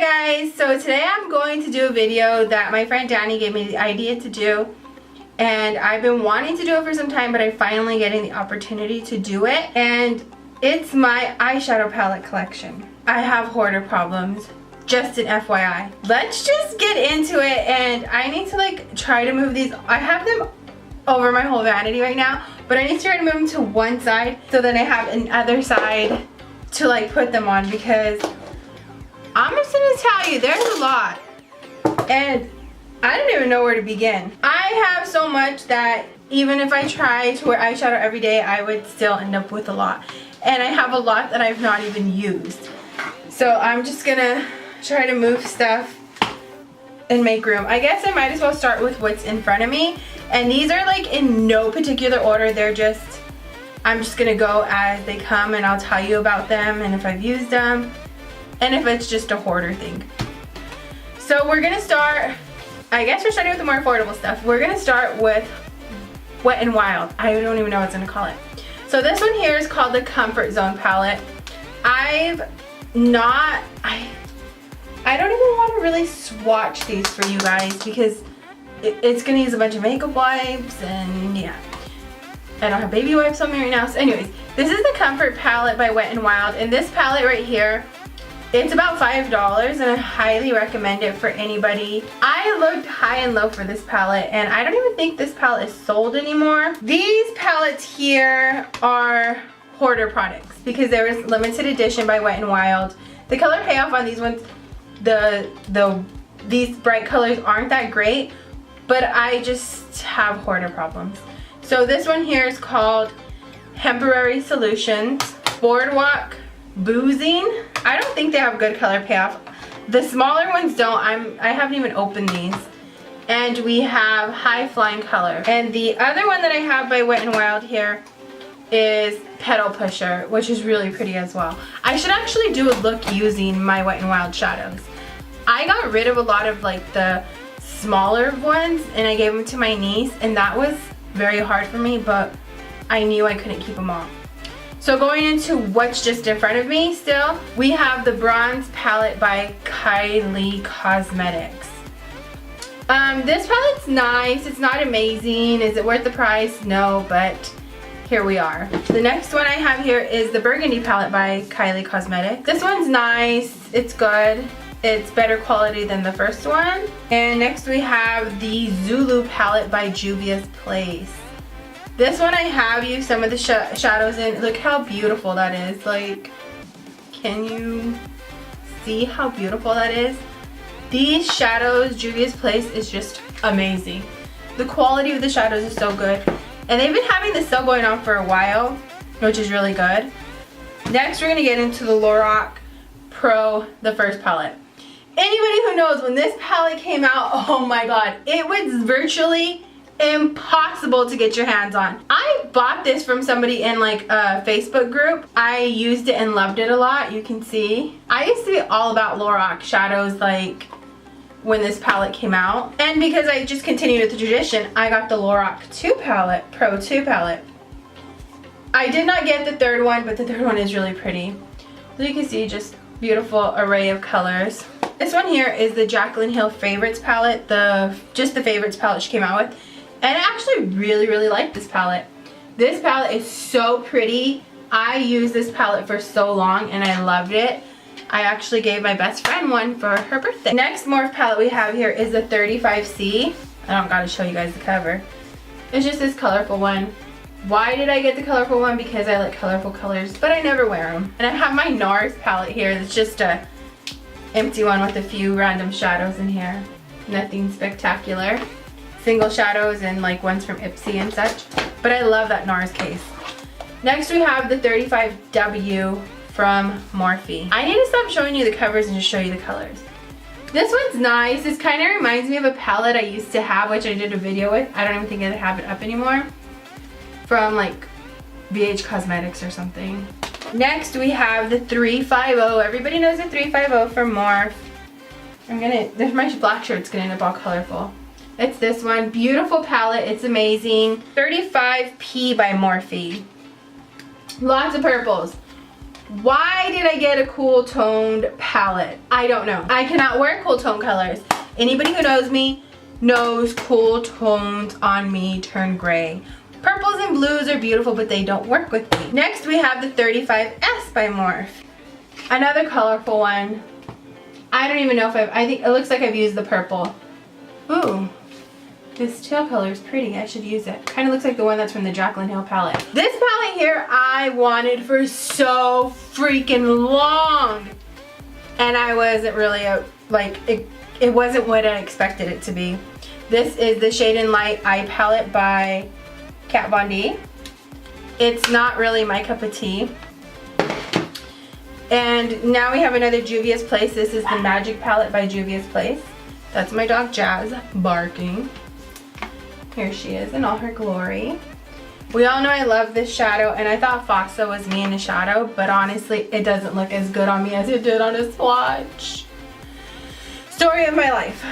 Hi guys, so today I'm going to do a video that my friend Danny gave me the idea to do, and I've been wanting to do it for some time, but I'm finally getting the opportunity to do it, and it's my eyeshadow palette collection. I have hoarder problems, just an FYI. Let's just get into it, and I need to try to move these. I have them over my whole vanity right now, but I need to try to move them to one side so that I have another side to put them on, because I'm just gonna tell you, there's a lot, and I don't even know where to begin. I have so much that even if I try to wear eyeshadow every day, I would still end up with a lot. And I have a lot that I've not even used. So I'm just gonna try to move stuff and make room. I guess I might as well start with what's in front of me. And these are in no particular order. They're just, I'm just gonna go as they come, and I'll tell you about them and if I've used them, and if it's just a hoarder thing. So we're gonna start, I guess we're starting with the more affordable stuff. We're gonna start with Wet n Wild. I don't even know what I'm gonna call it. So this one here is called the Comfort Zone palette. I don't even want to really swatch these for you guys because it's gonna use a bunch of makeup wipes, and yeah. I don't have baby wipes on me right now. So anyways, this is the Comfort palette by Wet n Wild, and this palette right here, it's about $5, and I highly recommend it for anybody. I looked high and low for this palette, and I don't even think this palette is sold anymore. These palettes here are hoarder products because there was limited edition by Wet n Wild. The color payoff on these ones, these bright colors aren't that great, but I just have hoarder problems. So this one here is called Temporary Solutions Boardwalk Boozing. I don't think they have good color payoff. The smaller ones don't. I haven't even opened these. And we have High Flying Color. And the other one that I have by Wet n Wild here is Petal Pusher, which is really pretty as well. I should actually do a look using my Wet n Wild shadows. I got rid of a lot of the smaller ones, and I gave them to my niece, and that was very hard for me, but I knew I couldn't keep them all. So going into what's just in front of me still, we have the Bronze palette by Kylie Cosmetics. This palette's nice. It's not amazing. Is it worth the price? No, but here we are. The next one I have here is the Burgundy palette by Kylie Cosmetics. This one's nice. It's good. It's better quality than the first one. And next we have the Zulu palette by Juvia's Place. This one I have used some of the shadows in. Look how beautiful that is. Can you see how beautiful that is? These shadows, Juvia's Place, is just amazing. The quality of the shadows is so good. And they've been having this sale going on for a while, which is really good. Next, we're gonna get into the Lorac Pro, the first palette. Anybody who knows, when this palette came out, oh my god, it was virtually impossible to get your hands on. I bought this from somebody in a Facebook group. I used it and loved it a lot. You can see I used to be all about Lorac shadows when this palette came out, and because I just continued with the tradition, I got the Lorac 2 palette, Pro 2 palette. I did not get the third one, but the third one is really pretty. So you can see just beautiful array of colors. This one here is the Jaclyn Hill Favorites palette, just the Favorites palette she came out with. And I actually really like this palette. This palette is so pretty. I used this palette for so long and I loved it. I actually gave my best friend one for her birthday. Next Morph palette we have here is the 35C. I don't gotta show you guys the cover. It's just this colorful one. Why did I get the colorful one? Because I like colorful colors, but I never wear them. And I have my NARS palette here. It's just a empty one with a few random shadows in here. Nothing spectacular. Single shadows and ones from Ipsy and such. But I love that NARS case. Next we have the 35W from Morphe. I need to stop showing you the covers and just show you the colors. This one's nice. This kind of reminds me of a palette I used to have, which I did a video with. I don't even think I have it up anymore. From VH Cosmetics or something. Next we have the 350. Everybody knows the 350 from Morphe. My black shirt's gonna end up all colorful. It's this one. Beautiful palette. It's amazing. 35P by Morphe. Lots of purples. Why did I get a cool toned palette? I don't know. I cannot wear cool tone colors. Anybody who knows me knows cool tones on me turn gray. Purples and blues are beautiful, but they don't work with me. Next we have the 35S by Morphe. Another colorful one. I don't even know if I think it looks like I've used the purple. Ooh, this teal color is pretty. I should use it. Kind of looks like the one that's from the Jaclyn Hill palette. This palette here I wanted for so freaking long. And I wasn't really, it wasn't what I expected it to be. This is the Shade and Light Eye Palette by Kat Von D. It's not really my cup of tea. And now we have another Juvia's Place. This is the Magic Palette by Juvia's Place. That's my dog Jazz barking. Here she is in all her glory. We all know I love this shadow, and I thought Foxa was me in a shadow, but honestly it doesn't look as good on me as it did on a swatch. Story of my life.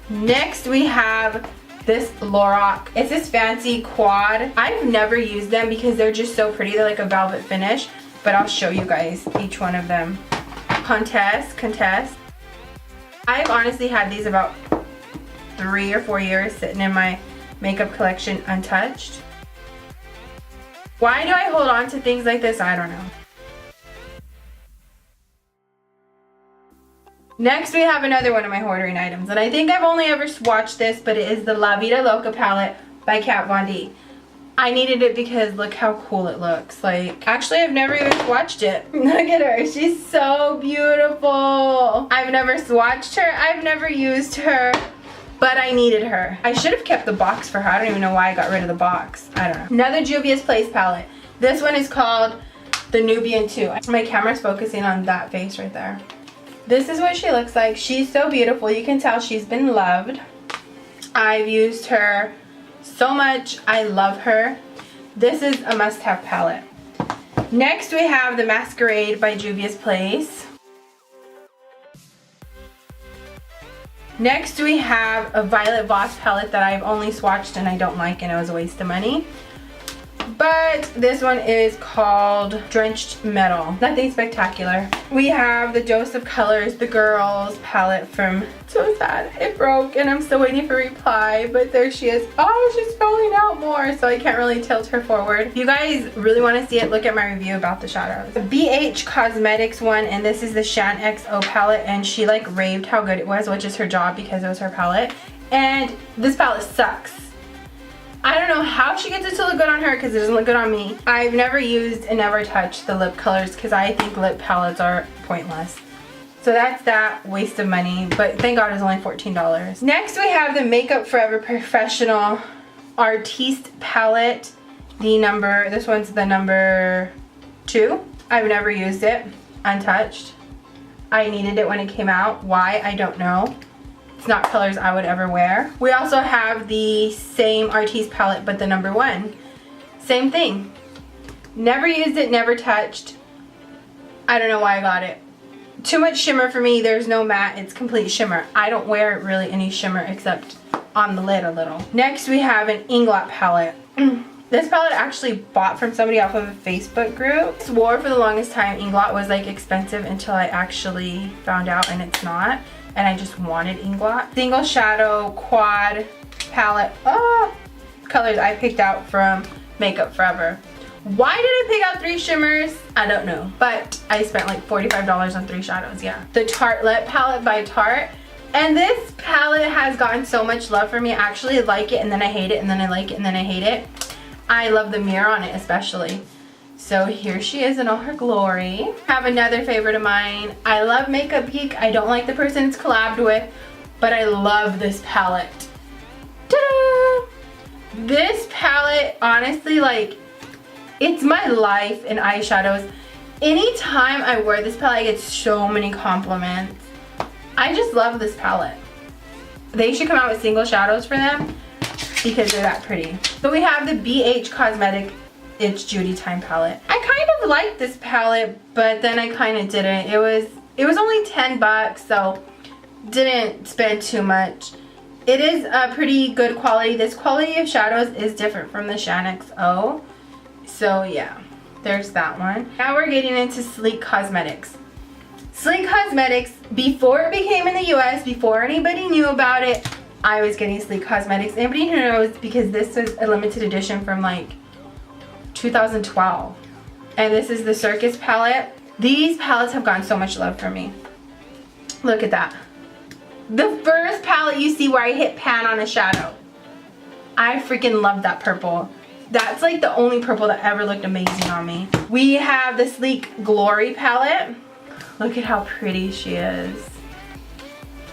Next we have this Lorac. It's this fancy quad. I've never used them because they're just so pretty. They're like a velvet finish. But I'll show you guys each one of them. Contest. I've honestly had these about 3 or 4 years sitting in my makeup collection untouched. Why do I hold on to things like this? I don't know. Next we have another one of my hoarding items. And I think I've only ever swatched this, but it is the La Vida Loca palette by Kat Von D. I needed it because look how cool it looks. Like, actually I've never even swatched it. Look at her, she's so beautiful. I've never swatched her, I've never used her, but I needed her. I should have kept the box for her. I don't even know why I got rid of the box. I don't know. Another Juvia's Place palette. This one is called the Nubian 2. My camera's focusing on that face right there. This is what she looks like. She's so beautiful. You can tell she's been loved. I've used her so much. I love her. This is a must-have palette. Next we have the Masquerade by Juvia's Place. Next we have a Violet Voss palette that I've only swatched and I don't like, and it was a waste of money. But this one is called Drenched Metal. Nothing spectacular. We have the Dose of Colors, the Girls palette from, so sad, it broke and I'm still waiting for reply, but there she is. Oh, she's falling out more, so I can't really tilt her forward. If you guys really want to see it, look at my review about the shadows. The BH Cosmetics one, and this is the Shan XO palette, and she like raved how good it was, which is her job because it was her palette. And this palette sucks. I don't know how she gets it to look good on her because it doesn't look good on me. I've never used and never touched the lip colors because I think lip palettes are pointless. So that's that, waste of money, but thank God it's only $14. Next we have the Makeup Forever Professional Artiste palette. This one's the number 2. I've never used it, untouched. I needed it when it came out. Why? I don't know. It's not colors I would ever wear. We also have the same Artiste palette, but the number 1. Same thing. Never used it, never touched. I don't know why I got it. Too much shimmer for me. There's no matte, it's complete shimmer. I don't wear really any shimmer except on the lid a little. Next we have an Inglot palette. This palette I actually bought from somebody off of a Facebook group. I swore for the longest time Inglot was like expensive until I actually found out, and it's not. And I just wanted Inglot. Single shadow quad palette. Colors I picked out from Makeup Forever. Why did I pick out 3 shimmers? I don't know. But I spent like $45 on 3 shadows, yeah. The Tartelette palette by Tarte. And this palette has gotten so much love for me. I actually like it and then I hate it and then I like it and then I hate it. I love the mirror on it especially. So here she is in all her glory. Have another favorite of mine. I love Makeup Geek. I don't like the person it's collabed with, but I love this palette. Ta-da! This palette, honestly, like, it's my life in eyeshadows. Anytime I wear this palette, I get so many compliments. I just love this palette. They should come out with single shadows for them because they're that pretty. So we have the BH Cosmetic It's Judy Time palette. I kind of liked this palette, but then I kind of didn't. It was only 10 bucks, so didn't spend too much. It is a pretty good quality. This quality of shadows is different from the Shan XO. So yeah. There's that one. Now we're getting into Sleek Cosmetics. Sleek Cosmetics, before it became in the US, before anybody knew about it, I was getting Sleek Cosmetics. Anybody who knows, because this was a limited edition from like 2012. And this is the Circus palette. These palettes have gotten so much love from me. Look at that. The first palette you see where I hit pan on a shadow. I freaking love that purple. That's like the only purple that ever looked amazing on me. We have the Sleek Glory palette. Look at how pretty she is.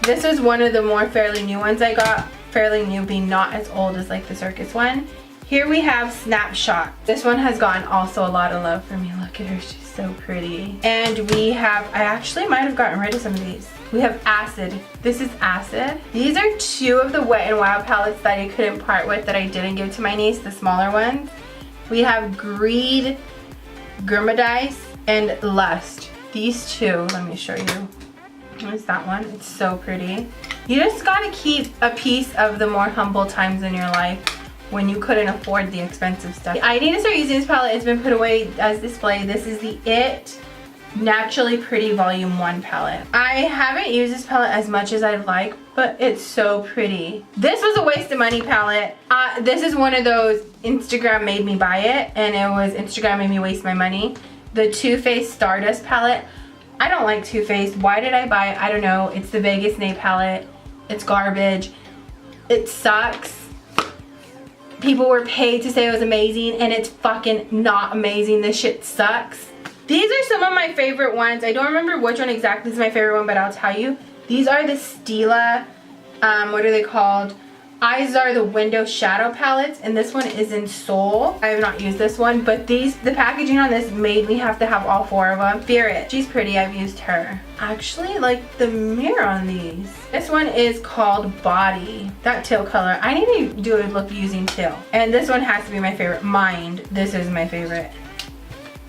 This was one of the more fairly new ones I got. Fairly new being not as old as like the Circus one. Here we have Snapshot. This one has gotten also a lot of love from me. Look at her, she's so pretty. And we have, I actually might have gotten rid of some of these. We have Acid. This is Acid. These are two of the Wet n Wild palettes that I couldn't part with, that I didn't give to my niece, the smaller ones. We have Greed, Grimadice, and Lust. These two, let me show you. What's that one? It's so pretty. You just gotta keep a piece of the more humble times in your life when you couldn't afford the expensive stuff. I need to start using this palette. It's been put away as display. This is the It Naturally Pretty Volume 1 palette. I haven't used this palette as much as I'd like, but it's so pretty. This was a waste of money palette. This is one of those Instagram made me buy it, and it was Instagram made me waste my money. The Too Faced Stardust palette. I don't like Too Faced. Why did I buy it? I don't know. It's the Vegas Nay palette. It's garbage. It sucks. People were paid to say it was amazing, and it's fucking not amazing. This shit sucks. These are some of my favorite ones. I don't remember which one exactly is my favorite one, but I'll tell you. These are the Stila, what are they called? Eyes Are the Window Shadow palettes, and this one is in Soul. I have not used this one, but the packaging on this made me have to have all four of them. Spirit, she's pretty, I've used her. Actually, like the mirror on these. This one is called Body, that teal color. I need to do a look using teal. And this one has to be my favorite. Mind, this is my favorite.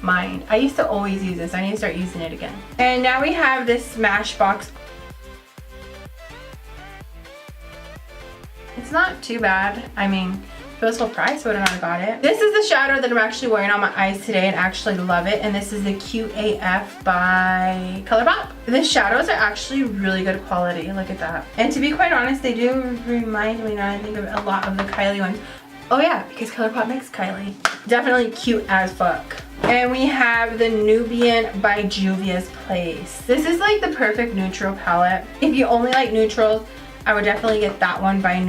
Mind. I used to always use this. I need to start using it again. And now we have this Smashbox. It's not too bad. I mean, if it was full price, I would have not got it. This is the shadow that I'm actually wearing on my eyes today and actually love it. And this is the Cute AF by ColourPop. The shadows are actually really good quality. Look at that. And to be quite honest, they do remind me, now I think of a lot of the Kylie ones. Oh yeah, because ColourPop makes Kylie. Definitely cute as fuck. And we have the Nubian by Juvia's Place. This is like the perfect neutral palette. If you only like neutrals, I would definitely get that one by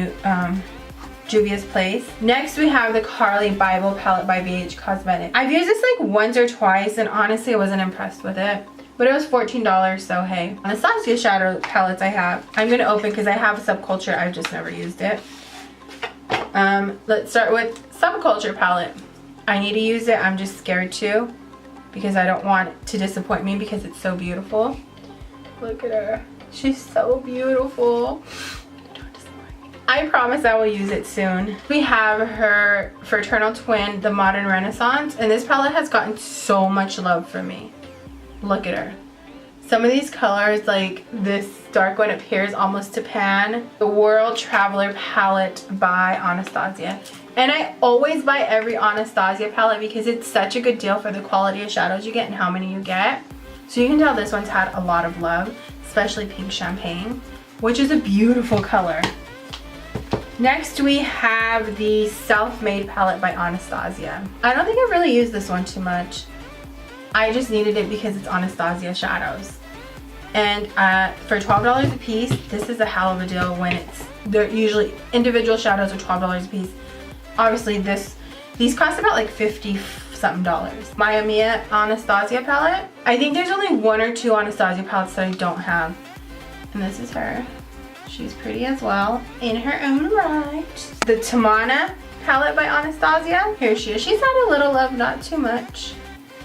Juvia's Place. Next we have the Carly Bible palette by BH Cosmetics. I've used this like once or twice, and honestly I wasn't impressed with it. But it was $14, so hey. Anastasia shadow palettes I have. I'm gonna open because I have Subculture, I've just never used it. Let's start with Subculture palette. I need to use it, I'm just scared to, because I don't want it to disappoint me because it's so beautiful. Look at her. She's so beautiful. Don't disappoint me. I promise I will use it soon. We have her fraternal twin, the Modern Renaissance, and this palette has gotten so much love from me. Look at her. Some of these colors, like this dark one appears almost to pan. The World Traveler palette by Anastasia. And I always buy every Anastasia palette because it's such a good deal for the quality of shadows you get and how many you get. So you can tell this one's had a lot of love, especially Pink Champagne, which is a beautiful color. Next we have the Self-Made palette by Anastasia. I don't think I've really used this one too much. I just needed it because it's Anastasia shadows. And for $12 a piece, this is a hell of a deal when they're usually individual shadows are $12 a piece. Obviously these cost about like $50-something. Maya Mia Anastasia palette. I think there's only one or two Anastasia palettes that I don't have. And this is her. She's pretty as well in her own right. The Tamana palette by Anastasia. Here she is. She's had a little love, not too much.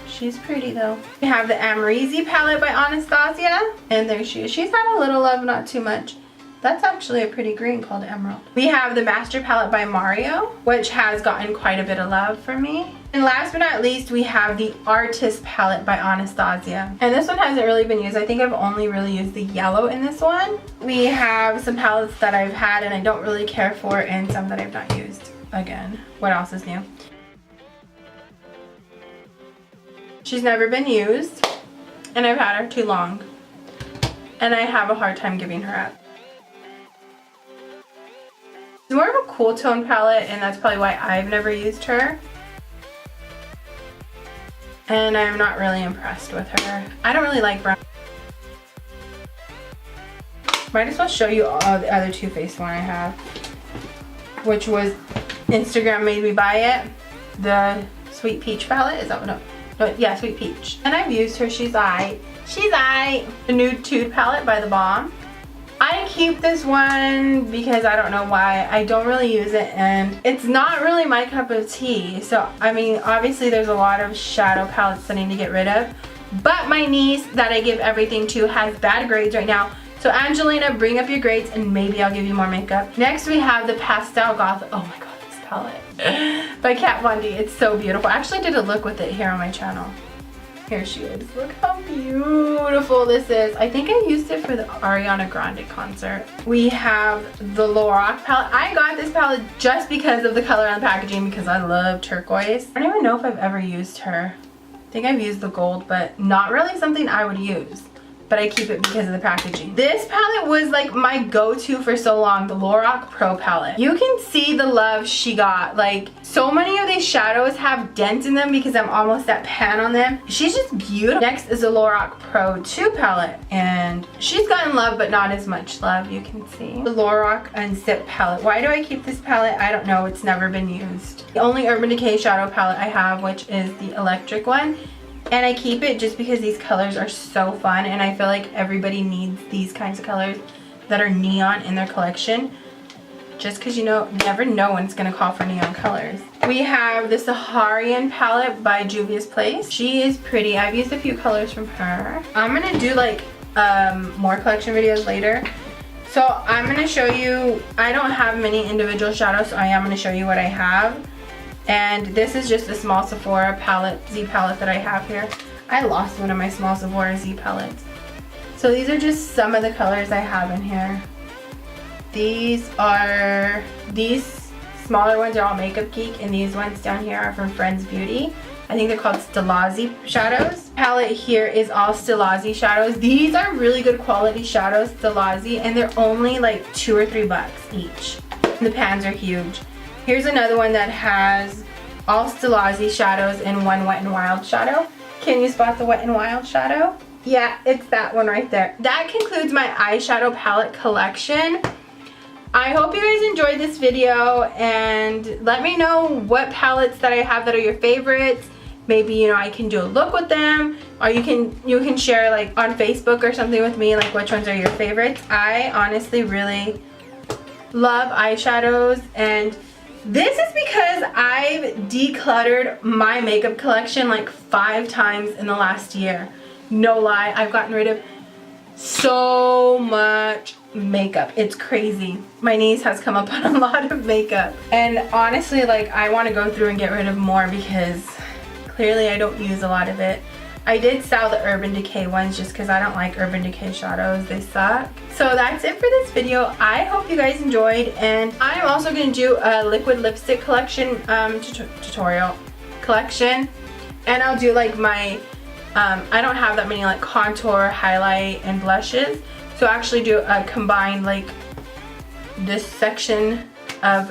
She's pretty though. We have the Amrezy palette by Anastasia. And there she is. She's had a little love, not too much. That's actually a pretty green called Emerald. We have the Master palette by Mario, which has gotten quite a bit of love from me. And last but not least, we have the Artist palette by Anastasia. And this one hasn't really been used. I think I've only really used the yellow in this one. We have some palettes that I've had and I don't really care for, and some that I've not used. Again, what else is new? She's never been used, and I've had her too long, and I have a hard time giving her up. It's more of a cool tone palette, and that's probably why I've never used her. And I'm not really impressed with her. I don't really like brown. Might as well show you all the other Too Faced one I have, which was Instagram made me buy it. The Sweet Peach palette. Is that what? No, yeah, Sweet Peach. And I've used her. She's aight. She's aight. The Nude Tude palette by The Balm. I keep this one because I don't know why. I don't really use it, and it's not really my cup of tea. So, I mean, obviously there's a lot of shadow palettes that I need to get rid of. But my niece that I give everything to has bad grades right now. So Angelina, bring up your grades and maybe I'll give you more makeup. Next we have the Pastel Goth. Oh my god, this palette. By Kat Von D. It's so beautiful. I actually did a look with it here on my channel. Here she is. Look how beautiful this is. I think I used it for the Ariana Grande concert. We have the Lorac palette. I got this palette just because of the color on the packaging because I love turquoise. I don't even know if I've ever used her. I think I've used the gold, but not really something I would use. But I keep it because of the packaging. This palette was like my go-to for so long, the Lorac Pro palette. You can see the love she got. Like, so many of these shadows have dents in them because I'm almost at pan on them. She's just beautiful. Next is the Lorac Pro 2 palette, and she's gotten love, but not as much love, you can see. The Lorac Unsip palette. Why do I keep this palette? I don't know, it's never been used. The only Urban Decay shadow palette I have, which is the electric one. And I keep it just because these colors are so fun, and I feel like everybody needs these kinds of colors that are neon in their collection. Just because, you know, never know when it's going to call for neon colors. We have the Saharian palette by Juvia's Place. She is pretty. I've used a few colors from her. I'm going to do like more collection videos later. So I'm going to show you, I don't have many individual shadows, so I am going to show you what I have. And this is just a small Sephora palette, Z palette that I have here. I lost one of my small Sephora Z palettes. So these are just some of the colors I have in here. These smaller ones are all Makeup Geek, and these ones down here are from Friends Beauty. I think they're called Stilazzi shadows. Palette here is all Stilazzi shadows. These are really good quality shadows, Stilazzi, and they're only like $2 or $3 each. And the pans are huge. Here's another one that has all Stilazzi shadows and one Wet n Wild shadow. Can you spot the Wet n Wild shadow? Yeah, it's that one right there. That concludes my eyeshadow palette collection. I hope you guys enjoyed this video, and let me know what palettes that I have that are your favorites. Maybe, you know, I can do a look with them, or you can share like on Facebook or something with me, like which ones are your favorites. I honestly really love eyeshadows, and this is because I've decluttered my makeup collection like 5 times in the last year. No lie, I've gotten rid of so much makeup. It's crazy. My niece has come up on a lot of makeup. And honestly, like, I want to go through and get rid of more because clearly I don't use a lot of it. I did sell the Urban Decay ones just because I don't like Urban Decay shadows. They suck. So that's it for this video. I hope you guys enjoyed, and I'm also going to do a liquid lipstick collection tutorial collection, and I'll do like my I don't have that many like contour, highlight, and blushes, so I'll actually do a combined like this section of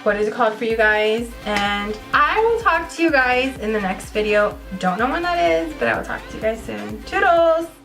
what is it called for you guys, and I will talk to you guys in the next video. Don't know when that is, but I will talk to you guys soon. Toodles!